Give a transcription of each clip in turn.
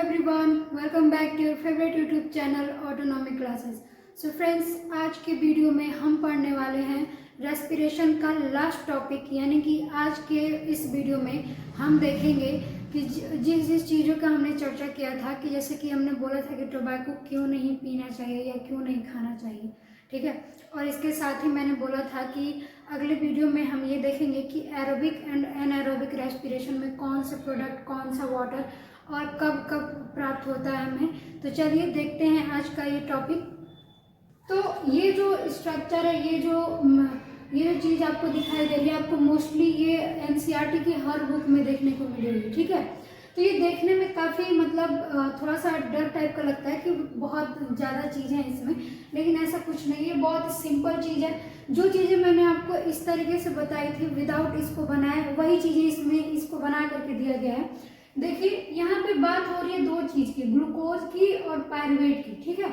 everyone, welcome back to your favorite YouTube channel Autonomic Classes. So friends, आज के video में हम पढ़ने वाले हैं रेस्पिरेशन का लास्ट टॉपिक, यानी कि आज के इस वीडियो में हम देखेंगे कि जिस चीज़ों का हमने चर्चा किया था कि जैसे कि हमने बोला था कि टोबैको क्यों नहीं पीना चाहिए या क्यों नहीं खाना चाहिए, ठीक है। और इसके साथ ही मैंने बोला था कि अगले वीडियो में हम ये देखेंगे कि एरोबिक एंड एनाएरोबिक रेस्पिरेशन में कौन सा प्रोडक्ट, कौन सा वाटर और कब कब प्राप्त होता है हमें। तो चलिए देखते हैं आज का ये टॉपिक। तो ये जो स्ट्रक्चर है, ये जो चीज़ आपको दिखाई दे रही है, आपको मोस्टली ये एनसीईआरटी की हर बुक में देखने को मिलेगी, ठीक है। तो ये देखने में काफ़ी मतलब थोड़ा सा डर टाइप का लगता है कि बहुत ज़्यादा चीज़ें हैं इसमें, लेकिन ऐसा कुछ नहीं है, बहुत सिंपल चीज़ है। जो चीज़ें मैंने आपको इस तरीके से बताई थी विदाउट इसको बनाए, वही चीज़ें इसमें इसको बना करके दिया गया है। देखिए यहाँ पे बात हो रही है दो चीज़ की, ग्लूकोज की और पायरुवेट की, ठीक है।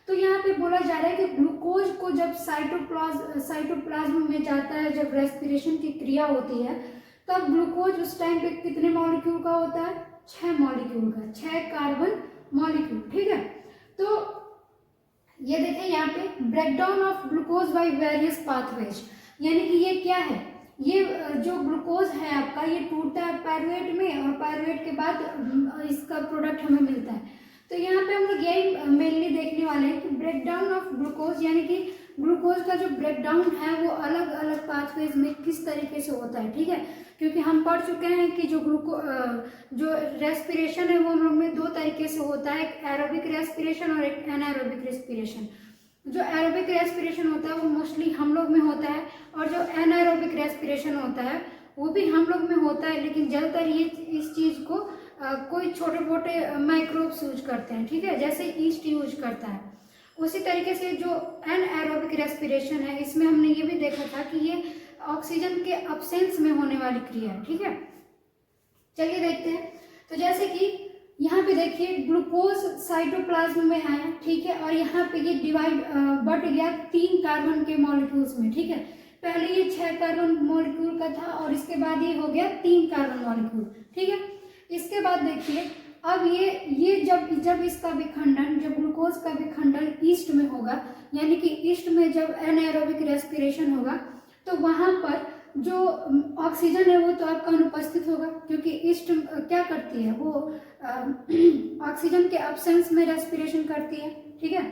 तो यहाँ पे बोला जा रहा है कि ग्लूकोज को जब साइटोप्लाज्म में जाता है, जब रेस्पिरेशन की क्रिया होती है, तब ग्लूकोज उस टाइम पे कितने मॉलिक्यूल का होता है? 6 मॉलिक्यूल का, 6 कार्बन मॉलिक्यूल, ठीक है। तो ये देखें यहाँ पे breakdown of glucose by various pathways, यानी कि ये क्या है, ये जो ग्लूकोज है आपका, ये टूटता है पायरुवेट में और पायरुवेट के बाद इसका प्रोडक्ट हमें मिलता है। तो यहाँ पे हम लोग यही मेनली देखने वाले हैं कि ब्रेकडाउन ऑफ ग्लूकोज, यानी कि ग्लूकोज का जो ब्रेकडाउन है वो अलग अलग पाथवेज में किस तरीके से होता है, ठीक है। क्योंकि हम पढ़ चुके हैं कि जो रेस्पिरेशन है वो हम लोग में दो तरीके से होता है, एक एरोबिक रेस्पिरेशन और एक एनाएरोबिक रेस्पिरेशन। जो एरोबिक रेस्पिरेशन होता है वो मोस्टली हम लोग में होता है, और जो एनाएरोबिक रेस्पिरेशन होता है वो भी हम लोग में होता है, लेकिन ज़्यादातर ये इस चीज़ को कोई छोटे मोटे माइक्रोब्स यूज करते हैं, ठीक है, जैसे ईस्ट यूज करता है। उसी तरीके से जो एनाएरोबिक रेस्पिरेशन है, इसमें हमने ये भी देखा था कि ये ऑक्सीजन के अब्सेंस में होने वाली क्रिया है, ठीक है। चलिए देखते हैं। तो जैसे कि यहाँ पे देखिए ग्लूकोज साइटोप्लाज्म में है, ठीक है, और यहाँ पे ये डिवाइड बढ़ गया 3 कार्बन के मॉलिक्यूल्स में, ठीक है। पहले ये 6 कार्बन मॉलिक्यूल का था और इसके बाद ये हो गया 3 कार्बन मॉलिक्यूल, ठीक है। इसके बाद देखिए अब ये जब इसका विखंडन, जब ग्लूकोज का विखंडन ईस्ट में होगा, यानी कि ईस्ट में जब एनाएरोबिक रेस्पिरेशन होगा, तो वहाँ पर जो ऑक्सीजन है वो तो आपका अनुपस्थित होगा, क्योंकि ईस्ट क्या करती है, वो ऑक्सीजन के अब्सेंस में रेस्पिरेशन करती है, ठीक है।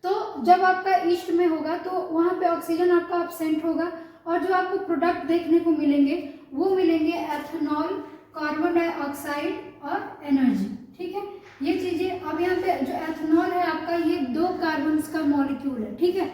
तो जब आपका ईस्ट में होगा तो वहाँ पे ऑक्सीजन आपका अब्सेंट होगा, और जो आपको प्रोडक्ट देखने को मिलेंगे वो मिलेंगे एथेनॉल, कार्बन डाइऑक्साइड और एनर्जी, ठीक है। ये चीजें अब यहाँ पे जो एथेनॉल है आपका, ये 2 कार्बन का मॉलिक्यूल है, ठीक है।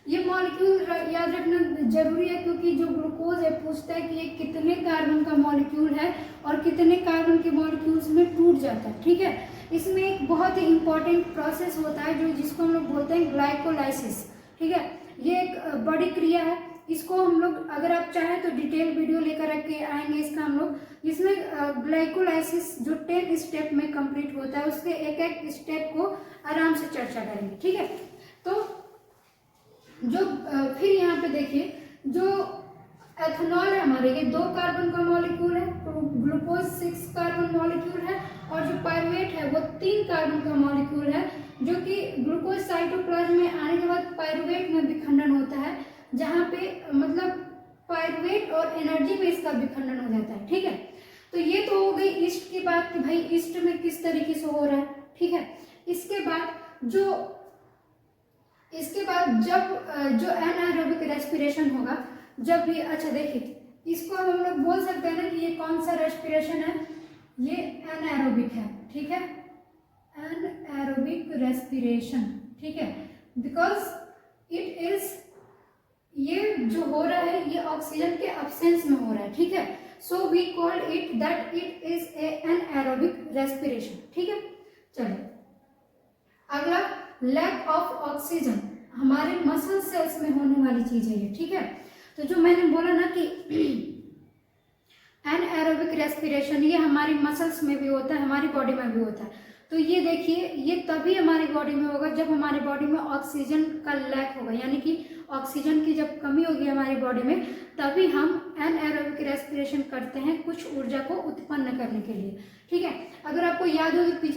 ये मॉलिक्यूल याद रखना जरूरी है, क्योंकि जो ग्लूकोज है पूछता है कि ये कितने कार्बन का मॉलिक्यूल है और कितने कार्बन के मॉलिक्यूल्स में टूट जाता है, ठीक है। इसमें एक बहुत ही इंपॉर्टेंट प्रोसेस होता है जिसको हम लोग बोलते हैं ग्लाइकोलाइसिस, ठीक है। ये एक बड़ी क्रिया है, इसको हम लोग अगर आप चाहें तो डिटेल वीडियो लेकर के आएंगे इसका हम लोग, जिसमें ग्लाइकोलाइसिस जो 10 स्टेप में कंप्लीट होता है, उसके एक एक स्टेप को आराम से चर्चा करेंगे, ठीक है। तो जो फिर यहाँ पे देखिए जो एथेनॉल है हमारे, ये 2 कार्बन का मॉलिक्यूल है, तो ग्लूकोज 6 कार्बन मॉलिक्यूल है, और जो पायरुवेट है वो 3 कार्बन का मॉलिक्यूल है, जो कि ग्लूकोज साइटोप्लाज्म में आने के बाद पायरुवेट में विखंडन होता है, जहाँ पे मतलब पायरुवेट और एनर्जी में इसका विखंडन हो जाता है, ठीक है। तो ये तो हो गई ईस्ट की बात कि भाई ईस्ट में किस तरीके से हो रहा है, ठीक है। इसके बाद जब जो एनाएरोबिक रेस्पिरेशन होगा, जब ये, अच्छा देखिए इसको हम लोग बोल सकते हैं ना कि ये कौन सा रेस्पिरेशन है, ये एनाएरोबिक है, ठीक है, एनाएरोबिक रेस्पिरेशन, ठीक है, बिकॉज इट इज, ये जो हो रहा है ये ऑक्सीजन के अब्सेंस में हो रहा है, ठीक है। So we called it that it is anaerobic respiration, ठीक है। चलिए अगला, लैक ऑफ ऑक्सीजन, हमारे मसल सेल्स में होने वाली चीज है ये, ठीक है। तो जो मैंने बोला ना कि एनाएरोबिक रेस्पिरेशन, ये हमारी मसल्स में भी होता है, हमारी बॉडी में भी होता है। तो ये देखिए ये तभी हमारी बॉडी में होगा जब हमारी बॉडी में ऑक्सीजन का लैक होगा, यानी कि ऑक्सीजन की जब कमी होगी हमारी बॉडी में, तभी हम एनाएरोबिक रेस्पिरेशन करते हैं कुछ ऊर्जा को उत्पन्न करने के लिए, ठीक है। अगर आपको याद हो तो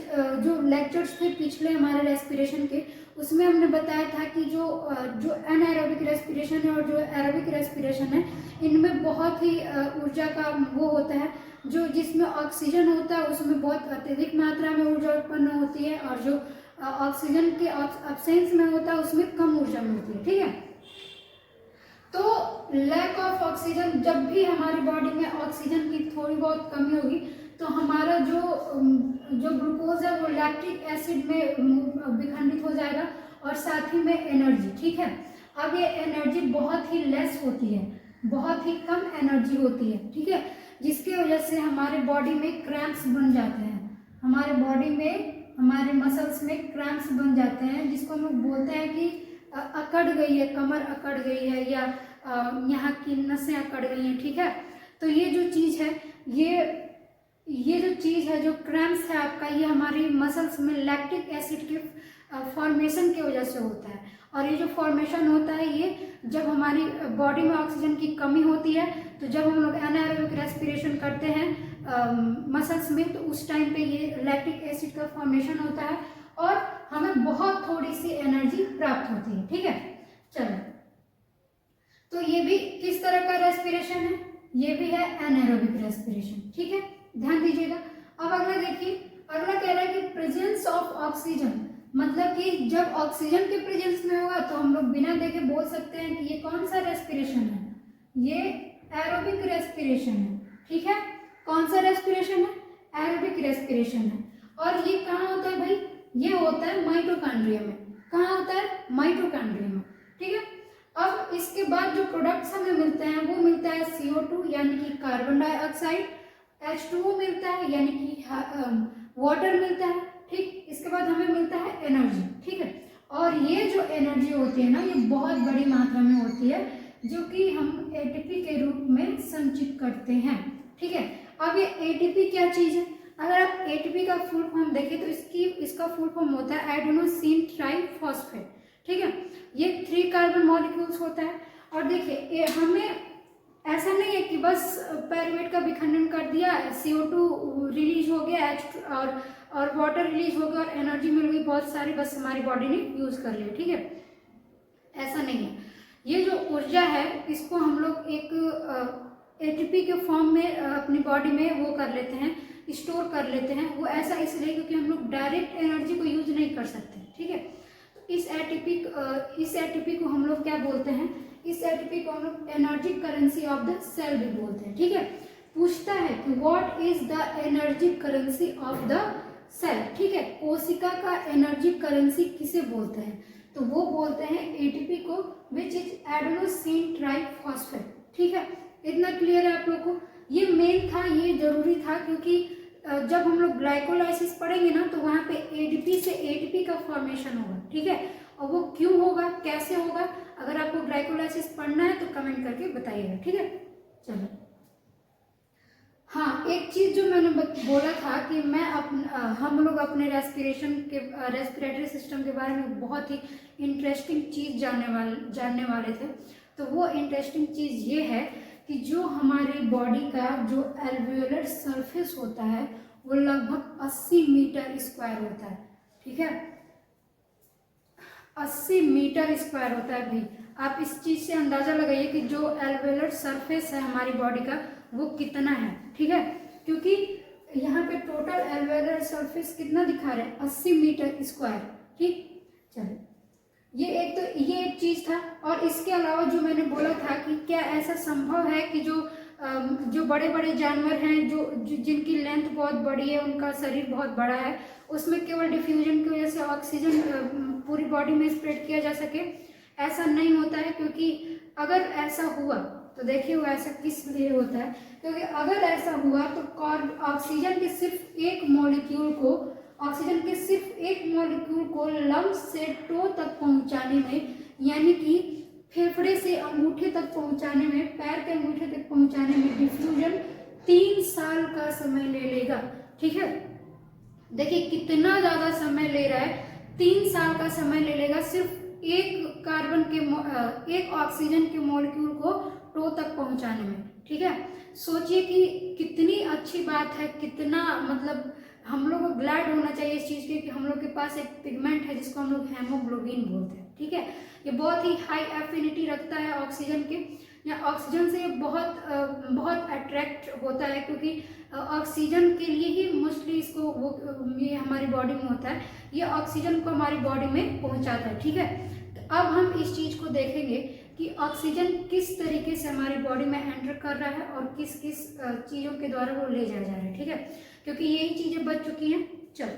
जो लेक्चर्स थे पिछले हमारे रेस्पिरेशन के, उसमें हमने बताया था कि जो एनाएरोबिक रेस्पिरेशन है और जो एरोबिक रेस्पिरेशन है, इनमें बहुत ही ऊर्जा का वो होता है। जो जिसमें ऑक्सीजन होता है उसमें बहुत अत्यधिक मात्रा में ऊर्जा उत्पन्न होती है, और जो ऑक्सीजन के अब्सेंस में होता है उसमें कम ऊर्जा मिलती है। ठीक है। तो लैक ऑफ ऑक्सीजन, जब भी हमारी बॉडी में ऑक्सीजन की थोड़ी बहुत कमी होगी तो हमारा जो ग्लूकोज है वो लैक्टिक एसिड में विखंडित हो जाएगा, और साथ ही में एनर्जी। ठीक है। अब ये एनर्जी बहुत ही लेस होती है, बहुत ही कम एनर्जी होती है। ठीक है। जिसकी वजह से हमारे बॉडी में क्रैम्प्स बन जाते हैं, हमारे बॉडी में, हमारे मसल्स में क्रैम्प्स बन जाते हैं, जिसको हम लोग बोलते हैं कि अकड़ गई है, कमर अकड़ गई है, या यहाँ की नसें अकड़ गई हैं। ठीक है। तो ये जो चीज़ है, ये जो चीज़ है, जो क्रैम्प्स है आपका, ये हमारी मसल्स में लैक्टिक एसिड के फॉर्मेशन की वजह से होता है। और ये जो फॉर्मेशन होता है, ये जब हमारी बॉडी में ऑक्सीजन की कमी होती है, तो जब हम लोग एनाएरोबिक रेस्पिरेशन करते हैं मसल्स में, तो उस टाइम पे ये लैक्टिक एसिड का फॉर्मेशन होता है और हमें बहुत थोड़ी सी एनर्जी प्राप्त होती है। ठीक है। चलो, तो ये भी किस तरह का रेस्पिरेशन है? ये भी है एनाएरोबिक रेस्पिरेशन। ठीक है, ध्यान दीजिएगा। अब अगला देखिए, अगला कह रहा है कि प्रेजेंस ऑफ ऑक्सीजन, मतलब कि जब ऑक्सीजन के प्रेजेंस में होगा तो हम लोग बिना देखे बोल सकते हैं कि ये कौन सा रेस्पिरेशन है, ये एरोबिक रेस्पिरेशन है। ठीक है। कौन सा रेस्पिरेशन है? एरोबिक रेस्पिरेशन है। और ये कहाँ होता है भाई? ये होता है माइटोकॉन्ड्रिया में। कहाँ होता है? माइटोकॉन्ड्रिया में। ठीक है। अब इसके बाद जो प्रोडक्ट्स हमें मिलते हैं वो मिलता है CO2 यानी कि कार्बन डाइऑक्साइड, H2O मिलता है यानी कि वाटर मिलता है। ठीक। इसके बाद हमें मिलता है एनर्जी। ठीक है। और ये जो एनर्जी होती है ना, ये बहुत बड़ी मात्रा में होती है, जो कि हम ATP के रूप में संचित करते हैं। ठीक है। अब ये ATP क्या चीज़ है? अगर आप ATP का फुल फॉर्म देखें तो इसका फुल फॉर्म होता है एडेनोसिन ट्राइफॉस्फेट। ठीक है। ये 3 कार्बन मॉलिक्यूल्स होता है। और देखिए, हमें ऐसा नहीं है कि बस पायरुवेट का विखंडन कर दिया, CO2 रिलीज हो गया, और वाटर रिलीज हो गया और एनर्जी मिल गई बहुत सारी, बस हमारी बॉडी ने यूज कर लिया। ठीक है। ऐसा नहीं है। ये जो ऊर्जा है, इसको हम लोग एक ATP के फॉर्म में अपनी बॉडी में वो कर लेते हैं, स्टोर कर लेते हैं। वो ऐसा इसलिए क्योंकि हम लोग डायरेक्ट एनर्जी को यूज नहीं कर सकते। ठीक है। तो इस ATP को हम लोग क्या बोलते हैं? इस ATP को हम लोग energy currency of the cell भी बोलते हैं। ठीक है। पूछता है कि what is the energy currency of the cell. ठीक है। कोशिका का एनर्जी करेंसी किसे बोलते हैं? तो वो बोलते हैं ATP को, विच इज एडेनोसिन ट्राइफॉस्फेट। ठीक है। इतना क्लियर है आप लोग को? ये मेन था, ये जरूरी था, क्योंकि जब हम लोग ग्लाइकोलाइसिस पढ़ेंगे ना, तो वहाँ पे ADP से ATP का फॉर्मेशन होगा। ठीक है। और वो क्यों होगा, कैसे होगा, अगर आपको ग्लाइकोलाइसिस पढ़ना है तो कमेंट करके बताइएगा। ठीक है। चलो, हाँ, एक चीज जो मैंने बोला था कि हम लोग अपने रेस्पिरेटरी सिस्टम के बारे में बहुत ही इंटरेस्टिंग चीज जानने वाले थे। तो वो इंटरेस्टिंग चीज ये है कि जो हमारी बॉडी का जो एल्वियोलर सरफेस होता है वो लगभग 80 मीटर स्क्वायर होता है। ठीक है। 80 मीटर स्क्वायर होता है भाई। आप इस चीज से अंदाजा लगाइए कि जो एल्वियोलर सरफेस है हमारी बॉडी का वो कितना है। ठीक है। क्योंकि यहाँ पे टोटल एल्वियोलर सरफेस कितना दिखा रहे हैं? 80 मीटर स्क्वायर। ठीक। चलिए, ये एक चीज था। और इसके अलावा जो मैंने बोला था कि क्या ऐसा संभव है कि जो बड़े बड़े जानवर हैं, जिनकी लेंथ बहुत बड़ी है, उनका शरीर बहुत बड़ा है, उसमें केवल डिफ्यूजन की वजह से ऑक्सीजन पूरी बॉडी में स्प्रेड किया जा सके? ऐसा नहीं होता है। क्योंकि अगर ऐसा हुआ तो देखिए वो ऐसा किस लिए होता है, क्योंकि अगर ऐसा हुआ तो ऑक्सीजन के सिर्फ एक मॉलिक्यूल को लंग्स से टो तक पहुंचाने में, यानी कि फेफड़े से अंगूठे तक पहुंचाने में, पैर के अंगूठे तक पहुंचाने में डिफ्यूजन 3 साल का समय ले लेगा। ठीक है। देखिए कितना ज्यादा समय ले रहा है, 3 साल का समय ले लेगा सिर्फ एक ऑक्सीजन के मॉलिक्यूल को टो तक पहुंचाने में। ठीक है। सोचिए कि कितनी अच्छी बात है, कितना मतलब हम लोग को ग्लैड होना चाहिए इस चीज़ के कि हम लोग के पास एक पिगमेंट है जिसको हम लोग हेमोग्लोबिन बोलते हैं। ठीक है, ये बहुत ही हाई एफिनिटी रखता है ऑक्सीजन के, या ऑक्सीजन से ये बहुत अट्रैक्ट होता है, क्योंकि ऑक्सीजन के लिए ही मोस्टली इसको ये हमारी बॉडी में होता है, ये ऑक्सीजन को हमारी बॉडी में पहुंचाता है। ठीक है, तो अब हम इस चीज़ को देखेंगे कि ऑक्सीजन किस तरीके से हमारी बॉडी में एंटर कर रहा है और किस किस चीज़ों के द्वारा वो ले जाया जा रहा है। ठीक है, क्योंकि यही चीज़ें बच चुकी हैं। चलो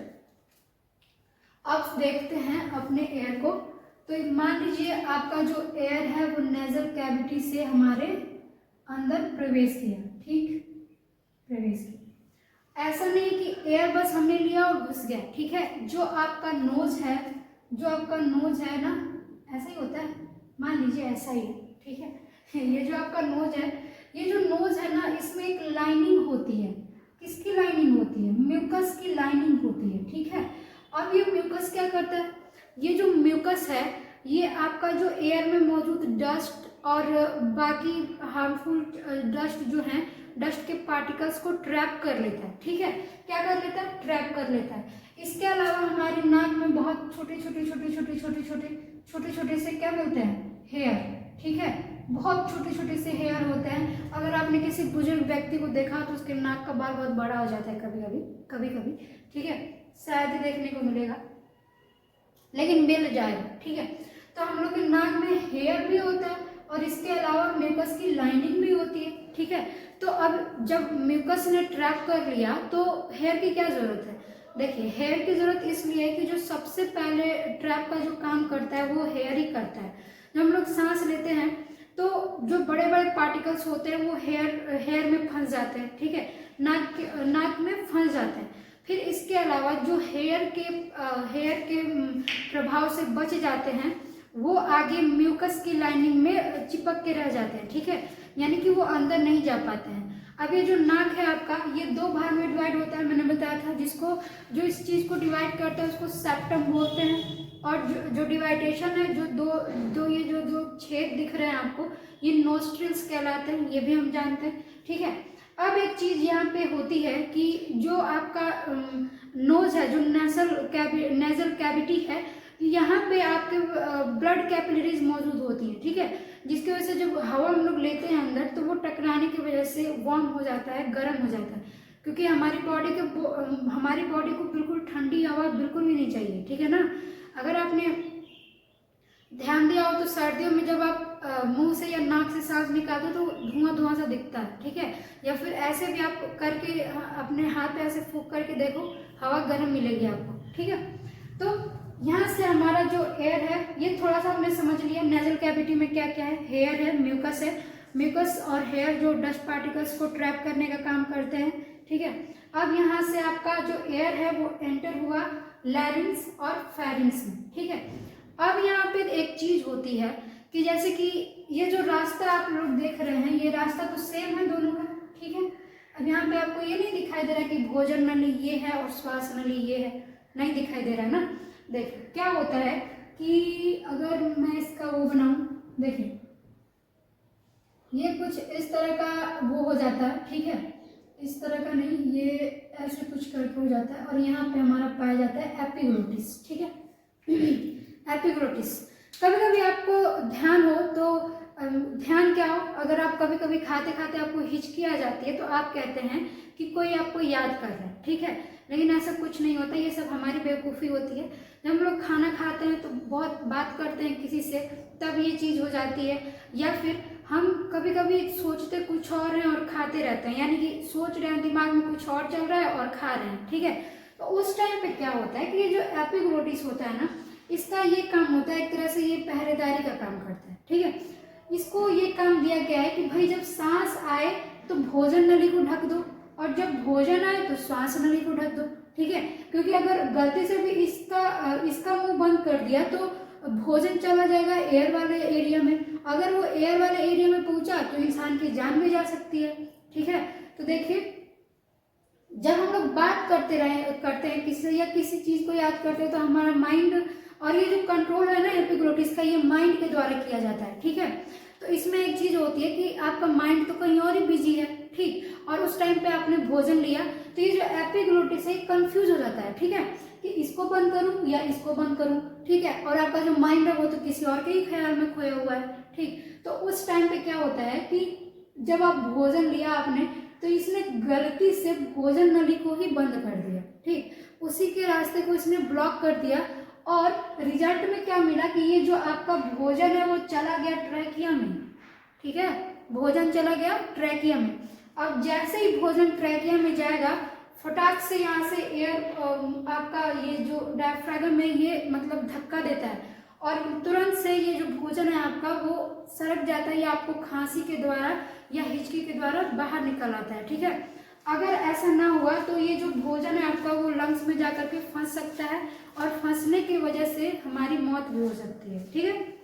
अब देखते हैं अपने एयर को। तो मान लीजिए आपका जो एयर है वो नेजल कैविटी से हमारे अंदर प्रवेश किया। ठीक, प्रवेश किया, ऐसा नहीं कि एयर बस हमने लिया और घुस गया। ठीक है, जो आपका नोज है, जो आपका नोज है ना, ऐसा ही होता है, मान लीजिए ऐसा ही है। ठीक है, ये जो आपका नोज है, ये जो नोज है ना, इसमें एक लाइनिंग होती है। किसकी लाइनिंग होती है? म्यूकस की लाइनिंग होती है। ठीक है, अब ये म्यूकस क्या करता है? ये जो म्यूकस है ये आपका जो एयर में मौजूद डस्ट और बाकी हार्मफुल डस्ट जो है, डस्ट के पार्टिकल्स को ट्रैप कर लेता है। ठीक है, क्या कर लेता है? ट्रैप कर लेता है। इसके अलावा हमारी नाक में बहुत छोटे छोटे से क्या मिलते हैं? हेयर। ठीक है, बहुत छोटे से हेयर होते हैं। अगर आपने किसी बुजुर्ग व्यक्ति को देखा तो उसके नाक का बाल बहुत बड़ा हो जाता है कभी कभी। ठीक है, शायद ही देखने को मिलेगा, लेकिन मिल जाएगा। ठीक है, तो हम लोग के नाक में हेयर भी होता है और इसके अलावा म्यूकस की लाइनिंग भी होती है। ठीक है, तो अब जब म्यूकस ने ट्रैप कर लिया तो हेयर की क्या जरूरत है? देखिए, हेयर की जरूरत इसलिए है कि जो सबसे पहले ट्रैप का जो काम करता है वो हेयर ही करता है। जब हम लोग सांस लेते हैं तो जो बड़े बड़े पार्टिकल्स होते हैं वो हेयर में फंस जाते हैं। ठीक है, नाक में फंस जाते हैं। फिर इसके अलावा जो हेयर के प्रभाव से बच जाते हैं वो आगे म्यूकस की लाइनिंग में चिपक के रह जाते हैं। ठीक है, यानी कि वो अंदर नहीं जा पाते हैं। अब ये जो नाक है आपका, ये दो भाग में डिवाइड होता है, मैंने बताया था। जो इस चीज को डिवाइड करता है उसको सेप्टम बोलते हैं। और जो डिवाइडेशन है, जो दो छेद दिख रहे हैं आपको, ये नोस्ट्रिल्स कहलाते हैं, ये भी हम जानते हैं। ठीक है, अब एक चीज यहाँ पे होती है कि जो आपका नोज है, जो नेजल कैविटी है, यहाँ पे आपके ब्लड कैपिलरीज मौजूद होती है। ठीक है, जिसकी वजह से जब हवा हम लोग लेते हैं अंदर तो वो टकराने की वजह से वार्म हो जाता है, गर्म हो जाता है, क्योंकि हमारी बॉडी को बिल्कुल ठंडी हवा बिल्कुल भी नहीं चाहिए। ठीक है ना, अगर आपने ध्यान दिया हो तो सर्दियों में जब आप मुंह से या नाक से सांस निकालते तो धुआं सा दिखता है। ठीक है, या फिर ऐसे भी आप करके अपने हाथ पे ऐसे फूंक करके देखो, हवा गर्म मिलेगी आपको। ठीक है, तो यहाँ से हमारा जो एयर है ये थोड़ा सा हमने समझ लिया। नेजल कैविटी में क्या क्या है? हेयर है, म्यूकस है। म्यूकस और हेयर जो डस्ट पार्टिकल्स को ट्रैप करने का काम करते हैं। ठीक है, अब यहाँ से आपका जो एयर है वो एंटर हुआ लैरिंक्स और फेरिंक्स में। ठीक है, अब यहाँ पे एक चीज होती है कि जैसे कि ये जो रास्ता आप लोग देख रहे हैं, ये रास्ता तो सेम है दोनों का। ठीक है, अब यहाँ पे आपको ये नहीं दिखाई दे रहा कि भोजन नली ये है और श्वास नली ये है, नहीं दिखाई दे रहा है ना। देखिए क्या होता है कि अगर मैं इसका वो बनाऊं, देखिए ये कुछ इस तरह का वो हो जाता है। ठीक है, इस तरह का नहीं, ये ऐसे कुछ करके हो जाता है और यहाँ पे हमारा पाया जाता है एपिग्लोटिस। ठीक है, एपिग्लोटिस। कभी कभी आपको ध्यान हो तो ध्यान क्या हो, अगर आप कभी कभी खाते खाते आपको हिचकी आ जाती है तो आप कहते हैं कि कोई आपको याद कर रहा है। ठीक है, लेकिन ऐसा कुछ नहीं होता, ये सब हमारी बेवकूफ़ी होती है। जब हम लोग खाना खाते हैं तो बहुत बात करते हैं किसी से, तब ये चीज़ हो जाती है। या फिर हम कभी कभी सोचते कुछ और हैं और खाते रहते हैं, यानी कि सोच रहे हैं, दिमाग में कुछ और चल रहा है और खा रहे हैं। ठीक है, तो उस टाइम पे क्या होता है कि ये जो एपिग्लोटिस होता है ना, इसका ये काम होता है, एक तरह से ये पहरेदारी का काम करता है। ठीक है, इसको ये काम दिया गया है कि भाई जब सांस आए तो भोजन नली को ढक दो और जब भोजन आए तो श्वास नली को ढक दो। ठीक है, क्योंकि अगर गलती से भी इसका मुंह बंद कर दिया तो भोजन चला जाएगा एयर वाले एरिया में। अगर वो एयर वाले एरिया में पहुंचा तो इंसान की जान भी जा सकती है। ठीक है, तो देखिए जब हम लोग बात करते हैं किसी या किसी चीज को याद करते हैं तो हमारा माइंड, और ये जो कंट्रोल है ना एपिग्लोटिस का, ये माइंड के द्वारा किया जाता है। ठीक है, तो इसमें एक चीज होती है कि आपका माइंड तो कहीं और ही बिजी है। ठीक। और उस टाइम पे आपने भोजन लिया तो ये जो एपिग्लोटिस है कंफ्यूज हो जाता है, ठीक है, कि इसको बंद करूं या इसको बंद करूं, ठीक है। और आपका जो माइंड है वो तो किसी और के ही ख्याल में खोया हुआ है, ठीक। तो उस टाइम पे क्या होता है कि जब आप भोजन लिया आपने तो इसने गलती से भोजन नली को ही बंद कर दिया, ठीक, उसी के रास्ते को इसने ब्लॉक कर दिया। और रिजल्ट में क्या मिला कि ये जो आपका भोजन है वो चला गया ट्रैकिया में, ठीक है, भोजन चला गया ट्रैकिया में। अब जैसे ही भोजन ट्रैकिया में जाएगा फटाक से यहाँ से एयर आपका ये जो डायफ्रागम है ये मतलब धक्का देता है और तुरंत से ये जो भोजन है आपका वो सरक जाता है या आपको खांसी के द्वारा या हिचकी के द्वारा बाहर निकल आता है, ठीक है। अगर ऐसा ना हुआ तो ये जो भोजन है आपका वो लंग्स में जाकर के फंस सकता है और फंसने की वजह से हमारी मौत भी हो सकती है, ठीक है।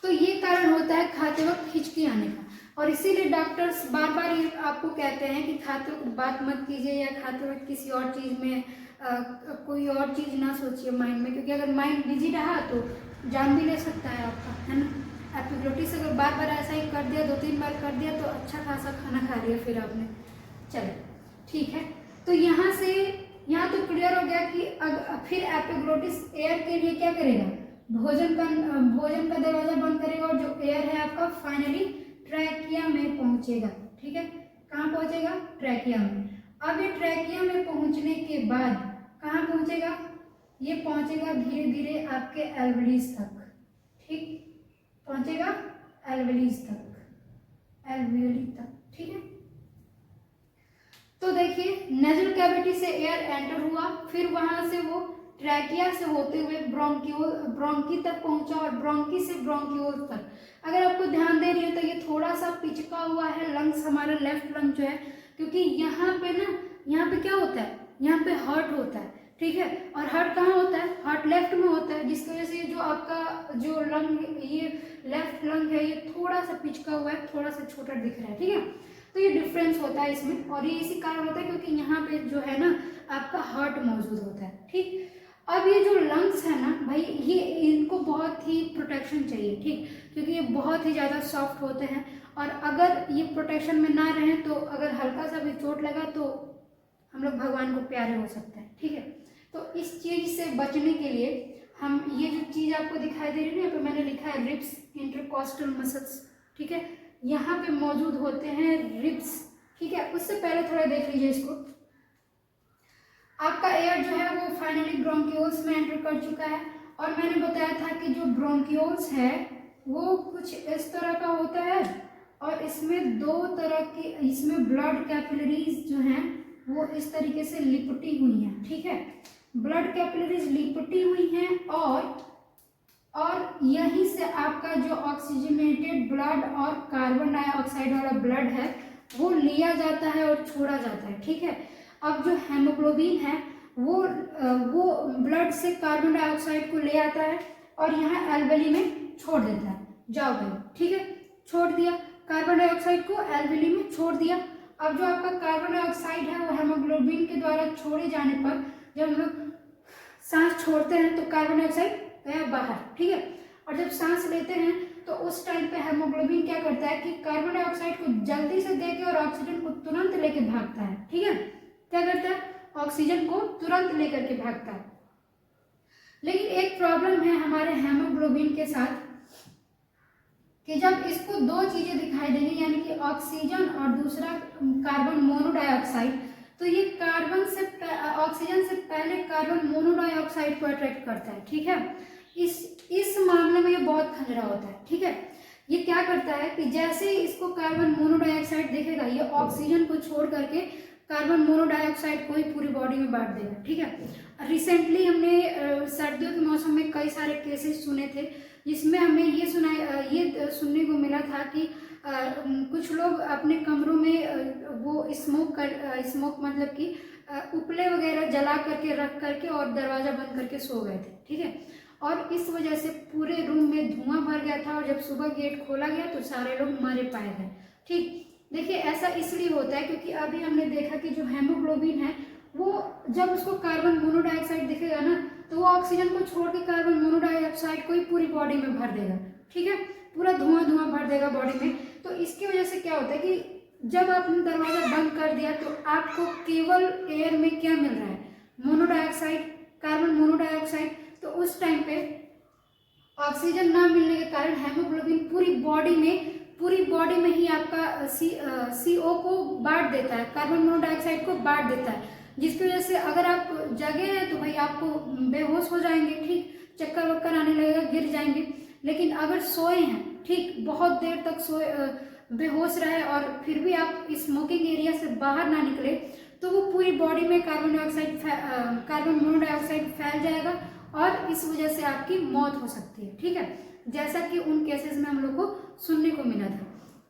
तो ये कारण होता है खाते वक्त हिचकी आने का और इसीलिए डॉक्टर्स बार बार ये आपको कहते हैं कि खाते वक्त बात मत कीजिए या खाते वक्त किसी और चीज़ में कोई और चीज़ ना सोचिए माइंड में, क्योंकि अगर माइंड बिजी रहा तो जान भी ले सकता है आपका, है ना। एपिग्लोटिस अगर बार बार ऐसा ही कर दिया, 2-3 बार कर दिया तो अच्छा खासा खाना खा लिया फिर आपने, चलो ठीक है। तो यहाँ से यहाँ तो क्लियर हो गया कि फिर एपिग्लोटिस एयर के लिए क्या करेगा, भोजन का दरवाजा बंद करेगा और जो एयर है आपका फाइनली ट्रैकिया में पहुंचेगा, ठीक है। कहाँ पहुंचेगा, ट्रैकिया में। अब ये ट्रैकिया में पहुंचने के बाद कहाँ पहुंचेगा, ये पहुंचेगा धीरे धीरे आपके एल्वेओलिस तक, ठीक, पहुंचेगा एल्वेओलिस तक, एल्वेओली तक, ठीक है। तो देखिए नेजल कैविटी से एयर एंटर हुआ, फिर वहां से वो ट्रैकिया से होते हुए ब्रोंकी तक पहुंचा और ब्रोंकी से ब्रोंकियोल तक। अगर आपको ध्यान दे रही है तो ये थोड़ा सा पिचका हुआ है लंग्स, हमारा लेफ्ट लंग जो है, क्योंकि यहाँ पे ना, यहाँ पे क्या होता है, यहाँ पे हार्ट होता है, ठीक है। और हार्ट कहाँ होता है, हार्ट लेफ्ट में होता है, जिसकी वजह से जो आपका जो लंग, ये लेफ्ट लंग है ये थोड़ा सा पिचका हुआ है, थोड़ा सा छोटा दिख रहा है, ठीक है। तो ये डिफरेंस होता है इसमें और ये इसी कारण होता है क्योंकि यहाँ पे जो है ना आपका हार्ट मौजूद होता है, ठीक। अब ये जो लंग्स है ना भाई, ये इनको बहुत ही प्रोटेक्शन चाहिए, ठीक, क्योंकि ये बहुत ही ज़्यादा सॉफ्ट होते हैं और अगर ये प्रोटेक्शन में ना रहें तो अगर हल्का सा भी चोट लगा तो हम लोग भगवान को प्यारे हो सकते हैं, ठीक है। तो इस चीज़ से बचने के लिए हम ये जो चीज़ आपको दिखाई दे रही है ना, यहाँ पे मैंने लिखा है रिब्स इंटरकॉस्टल मसल्स, ठीक है, यहाँ पे मौजूद होते हैं रिब्स, ठीक है। उससे पहले थोड़ा देख लीजिए इसको, आपका एयर जो है वो फाइनली ब्रोंकियोल्स में एंटर कर चुका है और मैंने बताया था कि जो ब्रोंकियोल्स है वो कुछ इस तरह का होता है और इसमें दो तरह की, इसमें ब्लड कैपिलरीज जो हैं वो इस तरीके से लिपटी हुई हैं, ठीक है, ब्लड कैपिलरीज लिपटी हुई हैं और यहीं से आपका जो ऑक्सीजनेटेड ब्लड और कार्बन डाइऑक्साइड वाला ब्लड है वो लिया जाता है और छोड़ा जाता है, ठीक है। अब जो हेमोग्लोबिन है वो ब्लड से कार्बन डाइऑक्साइड को ले आता है और यहाँ एल्वेली में छोड़ देता है, जाओ भाई, ठीक है, छोड़ दिया कार्बन डाइऑक्साइड को, एल्वेली में छोड़ दिया। अब जो आपका कार्बन डाइऑक्साइड है वो हेमोग्लोबिन के द्वारा छोड़े जाने पर जब हम लोग सांस छोड़ते हैं तो कार्बन डाइऑक्साइड गया बाहर, ठीक है, और जब सांस लेते हैं तो उस टाइम पे हेमोग्लोबिन क्या करता है कि कार्बन डाइऑक्साइड को जल्दी से देके और ऑक्सीजन को तुरंत लेके भागता है, ठीक है, क्या करता है, ऑक्सीजन को तुरंत लेकर के भागता है। लेकिन एक प्रॉब्लम है हमारे हेमोग्लोबिन के साथ कि जब इसको दो चीजें दिखाई देंगी, यानी कि ऑक्सीजन और दूसरा कार्बन मोनोडाइऑक्साइड, तो ये ऑक्सीजन से पहले कार्बन मोनोडाइऑक्साइड को अट्रैक्ट करता है, ठीक है। इस मामले में ये बहुत खतरा होता है, ठीक है। ये क्या करता है कि जैसे ही इसको कार्बन मोनोडाइऑक्साइड दिखेगा ये ऑक्सीजन को छोड़ करके कार्बन मोनोडाइऑक्साइड को ही पूरी बॉडी में बांट देगा, ठीक है। रिसेंटली हमने सर्दियों के मौसम में कई सारे केसेस सुने थे जिसमें हमें ये सुनने को मिला था कि कुछ लोग अपने कमरों में वो स्मोक मतलब कि उपले वगैरह जला करके रख करके और दरवाज़ा बंद करके सो गए थे, ठीक है, और इस वजह से पूरे रूम में धुआं भर गया था और जब सुबह गेट खोला गया तो सारे लोग मारे पाए गए, ठीक। देखिए ऐसा इसलिए होता है क्योंकि अभी हमने देखा कि जो हेमोग्लोबिन है वो जब उसको कार्बन मोनोडाइऑक्साइड दिखेगा ना तो वो ऑक्सीजन को छोड़ के कार्बन मोनोडाइऑक्साइड को ही पूरी बॉडी में भर देगा, ठीक है, पूरा धुआं भर देगा बॉडी में। तो इसकी वजह से क्या होता है कि जब आपने दरवाज़ा बंद कर दिया तो आपको केवल एयर में क्या मिल रहा है, मोनोडाइऑक्साइड, कार्बन मोनोडाइऑक्साइड। तो उस टाइम पे ऑक्सीजन ना मिलने के कारण हेमोग्लोबिन पूरी बॉडी में ही आपका CO को बांट देता है, कार्बन मोनोडाइऑक्साइड को बांट देता है, जिसकी वजह से अगर आप जगे हैं तो भाई आपको बेहोश हो जाएंगे, ठीक, चक्कर वक्कर आने लगेगा, गिर जाएंगे। लेकिन अगर सोए हैं, ठीक, बहुत देर तक सोए बेहोश रहे और फिर भी आप स्मोकिंग एरिया से बाहर ना निकले, तो वो पूरी बॉडी में कार्बन मोनोडाइऑक्साइड फैल जाएगा और इस वजह से आपकी मौत हो सकती है, ठीक है, जैसा कि उन केसेस में हम लोग को सुनने को मिला था।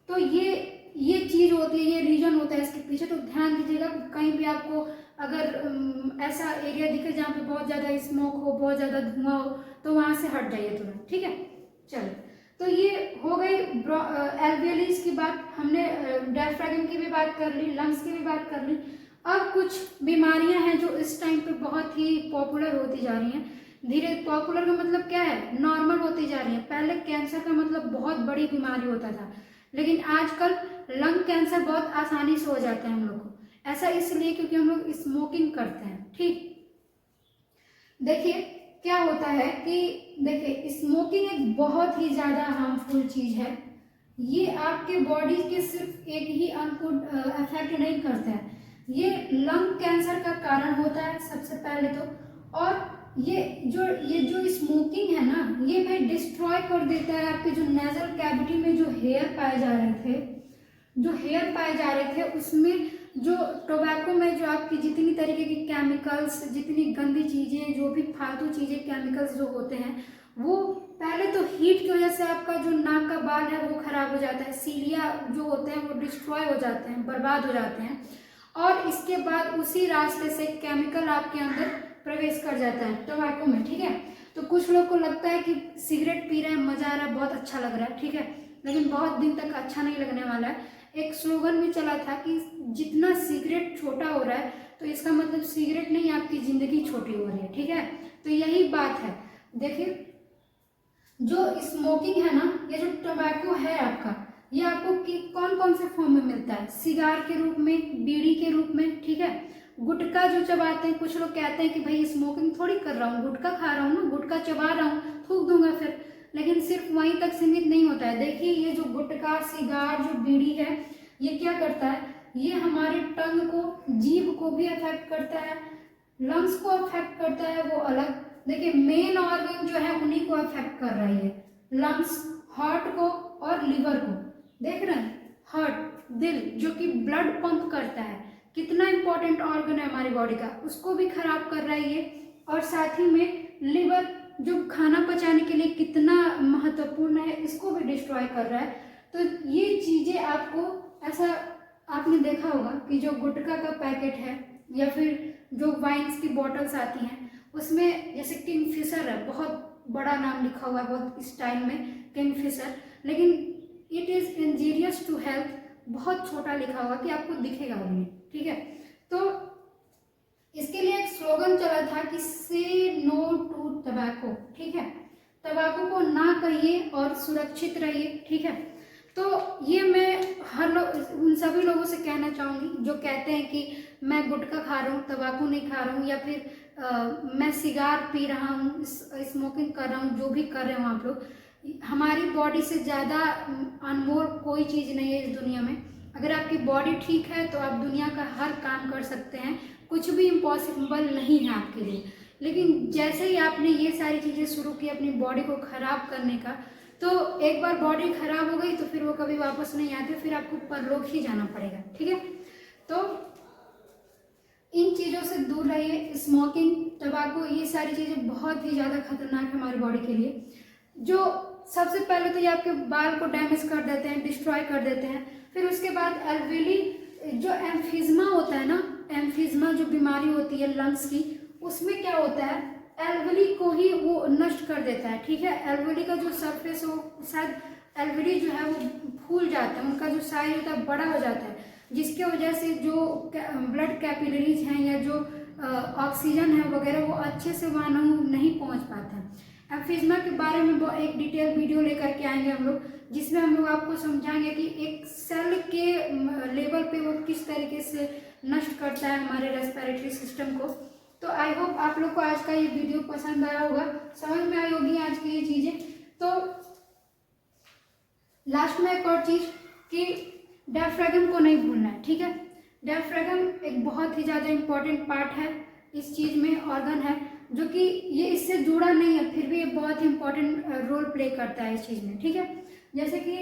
तो ये चीज़ होती है, ये रीजन होता है इसके पीछे। तो ध्यान दीजिएगा, कहीं भी आपको अगर ऐसा एरिया दिखे जहाँ पे बहुत ज़्यादा स्मोक हो, बहुत ज़्यादा धुआं हो, तो वहाँ से हट जाइए तुरंत, ठीक है। चलो, तो ये हो गई एल्वियलीज की बात, हमने डायफ्रागम की भी बात कर ली, लंग्स की भी बात कर ली। अब कुछ बीमारियां हैं जो इस टाइम पे बहुत ही पॉपुलर होती जा रही हैं। धीरे पॉपुलर का मतलब क्या है, नॉर्मल होती जा रही है। पहले कैंसर का मतलब बहुत बड़ी बीमारी होता था, लेकिन आजकल लंग कैंसर बहुत आसानी से हो जाते हैं हम लोग को। ऐसा इसलिए क्योंकि हम लोग स्मोकिंग करते हैं, ठीक। देखिए क्या होता है कि देखिए स्मोकिंग एक बहुत ही ज़्यादा हार्मफुल चीज़ है। ये आपके बॉडी के सिर्फ एक ही अंग को अफेक्ट नहीं करता है, ये लंग कैंसर का कारण होता है सबसे पहले तो। और ये जो स्मोकिंग है ना, ये भाई डिस्ट्रॉय कर देता है आपके जो नेजल कैविटी में जो हेयर पाए जा रहे थे उसमें जो टोबैको में जो आपकी जितनी तरीके की केमिकल्स, जितनी गंदी चीज़ें, जो भी फालतू चीज़ें, केमिकल्स जो होते हैं, वो पहले तो हीट की वजह से आपका जो नाक का बाल है वो खराब हो जाता है, सीलिया जो होते हैं वो डिस्ट्रॉय हो जाते हैं, बर्बाद हो जाते हैं। और इसके बाद उसी रास्ते से केमिकल आपके अंदर प्रवेश कर जाता है टोबैको में, ठीक है। तो कुछ लोग को लगता है कि सिगरेट पी रहे हैं, मजा आ रहा है, बहुत अच्छा लग रहा है, ठीक है, लेकिन बहुत दिन तक अच्छा नहीं लगने वाला है। एक स्लोगन भी चला था कि जितना सिगरेट छोटा हो रहा है तो इसका मतलब सिगरेट नहीं, आपकी जिंदगी छोटी हो रही है, ठीक है। तो यही बात है। देखिए जो स्मोकिंग है ना, ये जो टोबैको है आपका, ये आपको कौन कौन से फॉर्म में मिलता है, सिगार के रूप में, बीड़ी के रूप में, ठीक है, गुटखा जो चबाते हैं। कुछ लोग कहते हैं कि भाई स्मोकिंग थोड़ी कर रहा हूँ, गुटखा खा रहा हूँ ना, गुटखा चबा रहा हूँ, थूक दूंगा फिर। लेकिन सिर्फ वहीं तक सीमित नहीं होता है। देखिए ये जो गुटखा, सिगार, जो बीड़ी है, ये क्या करता है, ये हमारे टंग को, जीभ को भी अफेक्ट करता है, लंग्स को अफेक्ट करता है, वो अलग। देखिए मेन ऑर्गन जो है उन्हीं को अफेक्ट कर रही है, लंग्स, हार्ट को और लिवर को। देख रहे हैं, हार्ट, दिल जो कि ब्लड पंप करता है, कितना इंपॉर्टेंट ऑर्गन है हमारी बॉडी का, उसको भी खराब कर रहा है ये। और साथ ही में लिवर जो खाना पचाने के लिए कितना महत्वपूर्ण है, इसको भी डिस्ट्रॉय कर रहा है। तो ये चीजें आपको, ऐसा आपने देखा होगा कि जो गुटखा का पैकेट है या फिर जो वाइन्स की बॉटल्स आती हैं, उसमें जैसे किंगफिशर है, बहुत बड़ा नाम लिखा हुआ है, बहुत स्टाइल में किंगफिशर, लेकिन it is injurious to health, बहुत छोटा लिखा हुआ कि आपको दिखेगा भी नहीं, ठीक है। तो इसके लिए एक स्लोगन चला था कि से नो टू टबैको, ठीक है, तंबाकू को ना कहिए और सुरक्षित रहिए, ठीक है। तो ये मैं उन सभी लोगों से कहना चाहूँगी जो कहते हैं कि मैं गुटखा खा रहा हूँ, तंबाकू नहीं खा रहा हूँ, या फिर मैं सिगार पी रहा हूँ, स्मोकिंग कर रहा हूँ, जो भी कर रहे हो आप लोग, हमारी बॉडी से ज़्यादा अनमोल कोई चीज़ नहीं है इस दुनिया में। अगर आपकी बॉडी ठीक है तो आप दुनिया का हर काम कर सकते हैं, कुछ भी इम्पॉसिबल नहीं है आपके लिए। लेकिन जैसे ही आपने ये सारी चीज़ें शुरू की अपनी बॉडी को ख़राब करने का, तो एक बार बॉडी खराब हो गई तो फिर वो कभी वापस नहीं आती, फिर आपको परलोक ही जाना पड़ेगा, ठीक है। तो इन चीज़ों से दूर रहिए, स्मोकिंग, तंबाकू, ये सारी चीज़ें बहुत ही ज़्यादा खतरनाक है हमारी बॉडी के लिए। जो सबसे पहले तो ये आपके बाल को डैमेज कर देते हैं, डिस्ट्रॉय कर देते हैं। फिर उसके बाद एल्वेली, जो एम्फिज्मा होता है ना, एम्फिज्मा जो बीमारी होती है लंग्स की, उसमें क्या होता है, एल्वेली को ही वो नष्ट कर देता है, ठीक है। एल्वेली का जो सरफेस हो, शायद एल्वेली जो है वो फूल जाता है, उनका जो साइज होता है बड़ा हो जाता है, जिसके वजह से जो ब्लड कैपिलरीज हैं या जो ऑक्सीजन है वगैरह वो अच्छे से वहाँ नहीं पहुँच पाता है। एम्फिज्मा के बारे में वो एक डिटेल वीडियो लेकर के आएंगे हम लोग, जिसमें हम लोग आपको समझाएंगे कि एक सेल के लेवल पे वो किस तरीके से नष्ट करता है हमारे रेस्पिरेटरी सिस्टम को। तो आई होप आप लोग को आज का ये वीडियो पसंद आया होगा, समझ में आई होगी आज की ये चीज़ें। तो लास्ट में एक और चीज़ कि डायफ्रागम को नहीं भूलना है, ठीक है। डायफ्रागम एक बहुत ही ज़्यादा इम्पॉर्टेंट पार्ट है इस चीज़ में, ऑर्गन है जो कि ये इससे जुड़ा नहीं है, फिर भी ये बहुत ही इम्पॉर्टेंट रोल प्ले करता है इस चीज़ में, ठीक है। जैसे कि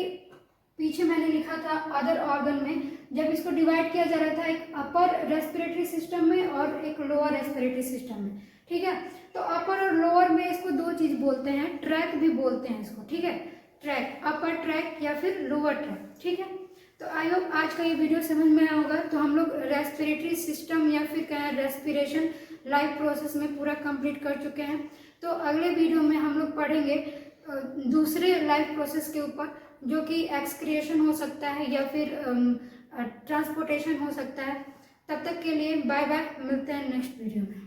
पीछे मैंने लिखा था अदर ऑर्गन में, जब इसको डिवाइड किया जा रहा था एक अपर रेस्पिरेटरी सिस्टम में और एक लोअर रेस्पिरेटरी सिस्टम में, ठीक है। तो अपर और लोअर में इसको दो चीज़ बोलते हैं, ट्रैक भी बोलते हैं इसको, ठीक है। ट्रैक, अपर ट्रैक या फिर लोअर ट्रैक, ठीक है। तो आई होप आज का ये वीडियो समझ में आया होगा। तो हम लोग रेस्पिरेटरी सिस्टम या फिर कहें रेस्पिरेशन लाइफ प्रोसेस में पूरा कंप्लीट कर चुके हैं। तो अगले वीडियो में हम लोग पढ़ेंगे दूसरे लाइफ प्रोसेस के ऊपर, जो कि एक्सक्रिएशन हो सकता है या फिर ट्रांसपोर्टेशन हो सकता है। तब तक के लिए बाय बाय, मिलते हैं नेक्स्ट वीडियो में।